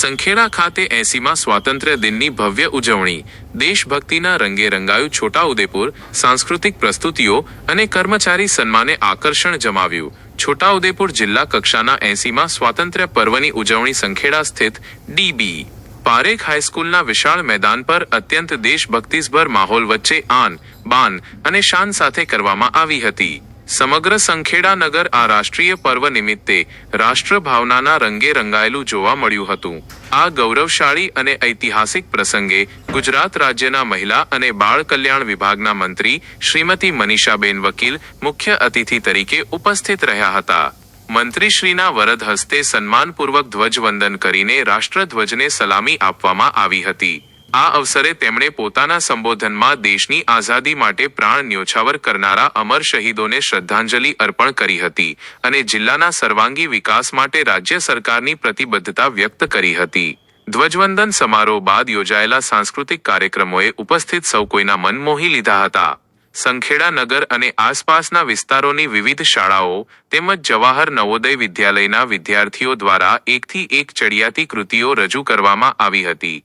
સંખેડા ખાતે 80મા સ્વાતંત્ર્ય દિનની ભવ્ય ઉજવણી, દેશભક્તિના રંગે રંગાયું છોટાઉદેપુર, સાંસ્કૃતિક પ્રસ્તુતિઓ અને કર્મચારી સન્માને આકર્ષણ જમાવ્યું. છોટાઉદેપુર જિલ્લા કક્ષાના 80મા સ્વાતંત્ર્ય પર્વની ઉજવણી સંખેડા સ્થિત ડી.બી. પારેખ હાઈસ્કૂલના વિશાળ મેદાન પર અત્યંત દેશભક્તિસભર માહોલ વચ્ચે આન, બાન અને શાન સાથે કરવામાં આવી હતી. સમગ્ર સંખેડા નગર આ રાષ્ટ્રીય પર્વ નિમિત્તે રાષ્ટ્રભાવનાના રંગે રંગાયેલું જોવા મળ્યું હતું. આ ગૌરવશાળી અને ઐતિહાસિક પ્રસંગે ગુજરાત રાજ્યના મહિલા અને બાળ કલ્યાણ વિભાગના મંત્રી શ્રીમતી મનીષાબેન વકીલ મુખ્ય અતિથિ તરીકે ઉપસ્થિત રહ્યા હતા. મંત્રીશ્રીના વરદ હસ્તે સન્માનપૂર્વક ધ્વજવંદન કરીને રાષ્ટ્રધ્વજને સલામી આપવામાં આવી હતી. આ અવસરે તેમણે પોતાના સંબોધનમાં દેશની આઝાદી માટે પ્રાણ ન્યોછાવર કરનારા અમર શહીદોને શ્રદ્ધાંજલિ અર્પણ કરી હતી અને જિલ્લાના સર્વાંગી વિકાસ માટે રાજ્ય સરકારની પ્રતિબદ્ધતા વ્યક્ત કરી હતી. ધ્વજવંદન સમારોહ બાદ યોજાયેલા સાંસ્કૃતિક કાર્યક્રમોએ ઉપસ્થિત સૌ કોઈના મન મોહી લીધા હતા. સંખેડા નગર અને આસપાસના વિસ્તારોની વિવિધ શાળાઓ તેમજ જવાહર નવોદય વિદ્યાલયના વિદ્યાર્થીઓ દ્વારા એકથી એક ચડિયાતી કૃતિઓ રજૂ કરવામાં આવી હતી,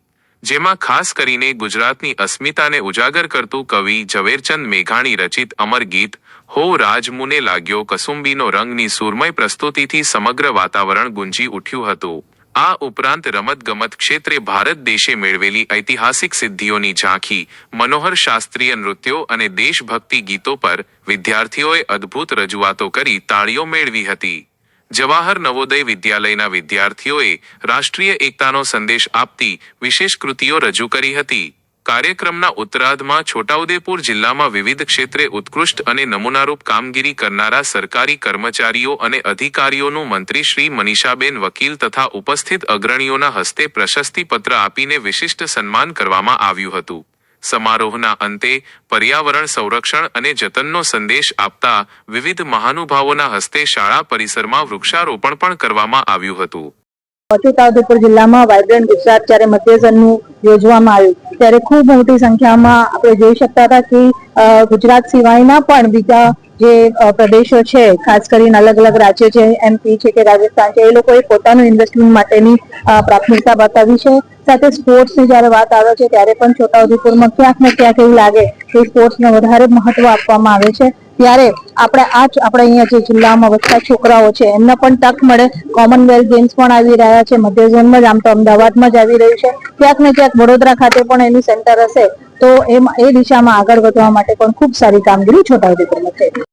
જેમાં ખાસ કરીને ગુજરાતની અસ્મિતાને ઉજાગર કરતું કવિ ઝવેરચંદ મેઘાણી રચિત અમર ગીત હો રાજ મુને લાગ્યો કસુંબીનો રંગની સુરમય પ્રસ્તુતિથી સમગ્ર વાતાવરણ ગુંજી ઉઠ્યું હતું. આ ઉપરાંત રમતગમત ક્ષેત્રે ભારત દેશે મેળવેલી ઐતિહાસિક સિદ્ધિઓની ઝાંખી, મનોહર શાસ્ત્રીય નૃત્યો અને દેશભક્તિ ગીતો પર વિદ્યાર્થીઓએ અદ્ભુત રજૂઆતો કરી તાળીઓ મેળવી હતી. જવાહર નવોદય વિદ્યાલયના વિદ્યાર્થીઓએ રાષ્ટ્રીય એકતાનો સંદેશ આપતી વિશેષ કૃતિઓ રજૂ કરી હતી. કાર્યક્રમના ઉત્તરાર્ધમાં છોટાઉદેપુર જિલ્લામાં વિવિધ ક્ષેત્રે ઉત્કૃષ્ટ અને નમૂનારૂપ કામગીરી કરનારા સરકારી કર્મચારીઓ અને અધિકારીઓનું મંત્રી શ્રી મનીષાબેન વકીલ તથા ઉપસ્થિત અગ્રણીઓના હસ્તે પ્રશસ્તિપત્ર આપીને વિશિષ્ટ સન્માન કરવામાં આવ્યું હતું. સમારોહના અંતે પર્યાવરણ સંરક્ષણ અને જતનનો સંદેશ આપતા વિવિધ મહાનુભાવોના હસ્તે શાળા પરિસરમાં વૃક્ષારોપણ પણ કરવામાં આવ્યું હતું. છોટાઉદેપુર જિલ્લામાં વાઇબ્રન્ટ ગુજરાત જ્યારે મધ્યસનનું યોજવામાં આવ્યું ત્યારે ખૂબ મોટી સંખ્યામાં આપણે જોઈ શકતા હતા કે ગુજરાત સિવાયના પણ બીજા જે પ્રદેશો છે, ખાસ કરીને અલગ અલગ રાજ્યો છે, એમપી છે કે રાજસ્થાન છે, એ લોકોએ પોતાનું ઇન્વેસ્ટમેન્ટ માટેની પ્રાથમિકતા બતાવી છે. સાથે સ્પોર્ટ્સની જ્યારે વાત આવે છે ત્યારે પણ છોટાઉદેપુરમાં ક્યાંક ને ક્યાંક એવું લાગે કે સ્પોર્ટ્સને વધારે મહત્વ આપવામાં આવે છે. ત્યારે આપણે અહીંયા જે જિલ્લામાં વધતા છોકરાઓ છે એમને પણ તક મળે. કોમનવેલ્થ ગેમ્સ પણ આવી રહ્યા છે, મધ્ય ઝોનમાં જ, આમ તો અમદાવાદમાં જ આવી રહ્યું છે. ક્યાંક ને ક્યાંક વડોદરા ખાતે પણ એની સેન્ટર હશે તો એ દિશામાં આગળ વધવા માટે પણ ખૂબ સારી કામગીરી છોટાઉદેપુરમાં થઈ.